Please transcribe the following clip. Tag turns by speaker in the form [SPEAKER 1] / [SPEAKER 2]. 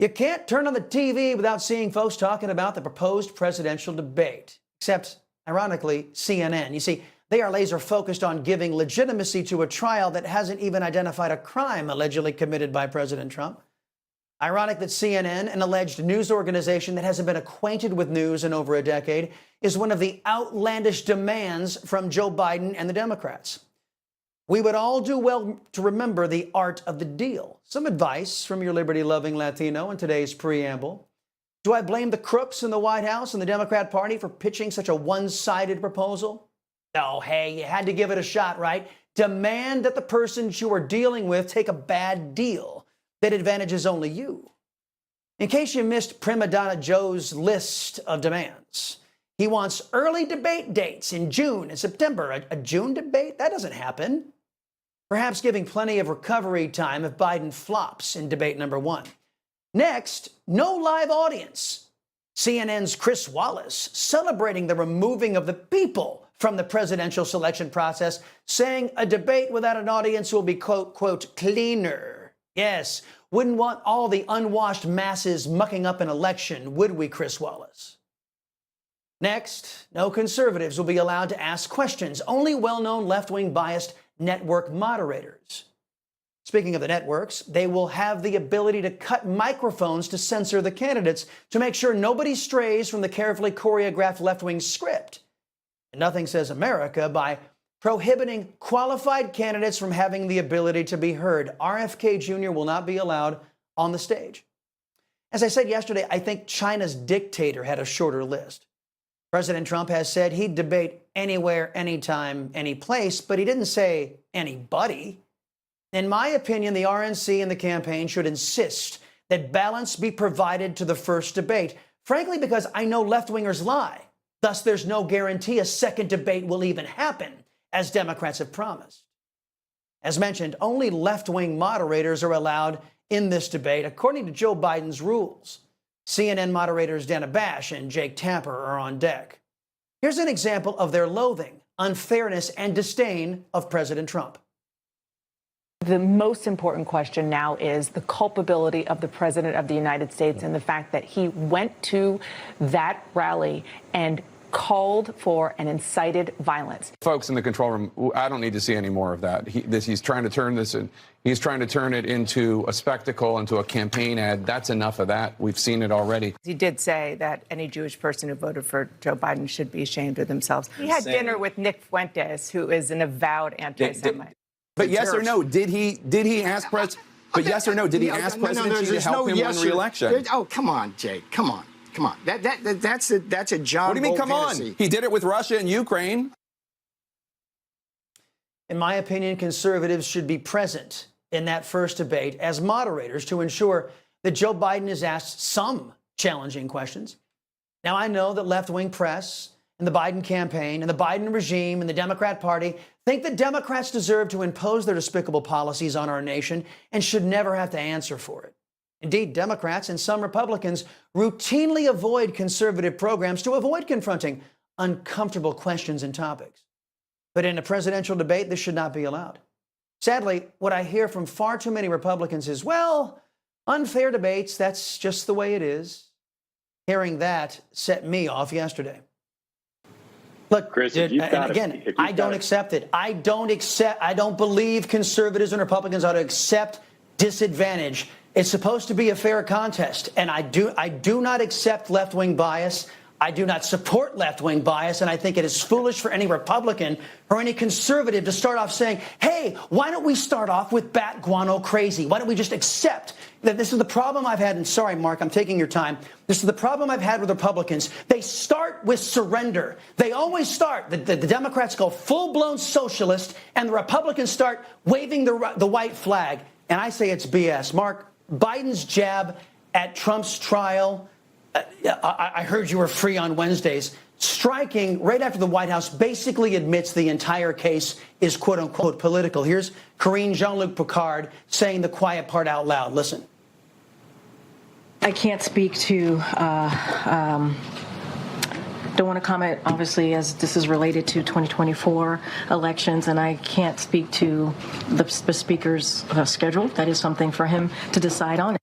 [SPEAKER 1] You can't turn on the TV without seeing folks talking about the proposed presidential debate, except, ironically, CNN. You see, they are laser focused on giving legitimacy to a trial that hasn't even identified a crime allegedly committed by President Trump. Ironic that CNN, an alleged news organization that hasn't been acquainted with news in over a decade, is one of the outlandish demands from Joe Biden and the Democrats. We would all do well to remember the art of the deal. Some advice from your liberty-loving Latino in today's preamble. Do I blame the crooks in the White House and the Democrat Party for pitching such a one-sided proposal? No, hey, you had to give it a shot, right? Demand that the persons you are dealing with take a bad deal that advantages only you. In case you missed Prima Donna Joe's list of demands, he wants early debate dates in June and September. A June debate? That doesn't happen. Perhaps giving plenty of recovery time if Biden flops in debate number 1. Next, no live audience. CNN's Chris Wallace celebrating the removing of the people from the presidential selection process, saying a debate without an audience will be, quote, cleaner. Yes, wouldn't want all the unwashed masses mucking up an election, would we, Chris Wallace? Next, no conservatives will be allowed to ask questions, only well-known left-wing biased network moderators. Speaking of the networks, they will have the ability to cut microphones to censor the candidates to make sure nobody strays from the carefully choreographed left-wing script. And nothing says America by prohibiting qualified candidates from having the ability to be heard. RFK Jr. will not be allowed on the stage. As I said yesterday, I think China's dictator had a shorter list. President Trump has said he'd debate anywhere, anytime, any place, but he didn't say anybody. In my opinion, the RNC and the campaign should insist that balance be provided to the first debate, frankly, because I know left-wingers lie. Thus, there's no guarantee a second debate will even happen, as Democrats have promised. As mentioned, only left-wing moderators are allowed in this debate, according to Joe Biden's rules. CNN moderators Dana Bash and Jake Tapper are on deck. Here's an example of their loathing, unfairness, and disdain of President Trump.
[SPEAKER 2] The most important question now is the culpability of the President of the United States and the fact that he went to that rally and called for and incited violence.
[SPEAKER 3] Folks in the control room, I don't need to see any more of that. He's trying to turn this in. He's trying to turn it into a spectacle, into a campaign ad. That's enough of that. We've seen it already.
[SPEAKER 2] He did say that any Jewish person who voted for Joe Biden should be ashamed of themselves. He had dinner with Nick Fuentes, who is an avowed anti-Semite.
[SPEAKER 3] But yes or no, did he ask President? But yes or no, did he ask President Xi to help him win re-election?
[SPEAKER 4] Oh, come on, Jake. Come on. Come on. That's a John.
[SPEAKER 3] What do you mean,
[SPEAKER 4] Bolton
[SPEAKER 3] come on?
[SPEAKER 4] fantasy.
[SPEAKER 3] He did it with Russia and Ukraine.
[SPEAKER 1] In my opinion, conservatives should be present in that first debate as moderators to ensure that Joe Biden is asked some challenging questions. Now, I know that left-wing press and the Biden campaign and the Biden regime and the Democrat Party think that Democrats deserve to impose their despicable policies on our nation and should never have to answer for it. Indeed, Democrats and some Republicans routinely avoid conservative programs to avoid confronting uncomfortable questions and topics. But in a presidential debate, this should not be allowed. Sadly, what I hear from far too many Republicans is, well, unfair debates, that's just the way it is. Hearing that set me off yesterday. Look,
[SPEAKER 5] Chris,
[SPEAKER 1] dude, and again, I don't accept it. I don't believe conservatives and Republicans ought to accept disadvantage. It's supposed to be a fair contest, and I do not accept left-wing bias. I do not support left-wing bias, and I think it is foolish for any Republican or any conservative to start off saying, hey, why don't we start off with bat guano crazy? Why don't we just accept that this is the problem I've had? And sorry, Mark, I'm taking your time. This is the problem I've had with Republicans. They start with surrender. They always start. The Democrats go full-blown socialist, and the Republicans start waving the white flag. And I say it's BS. Mark, Biden's jab at Trump's trial, I heard you were free on Wednesdays, striking right after the White House basically admits the entire case is quote-unquote political. Here's Karine Jean-Luc Picard saying the quiet part out loud. Listen.
[SPEAKER 6] I can't speak to, don't want to comment, obviously, as this is related to 2024 elections, and I can't speak to the speaker's schedule. That is something for him to decide on.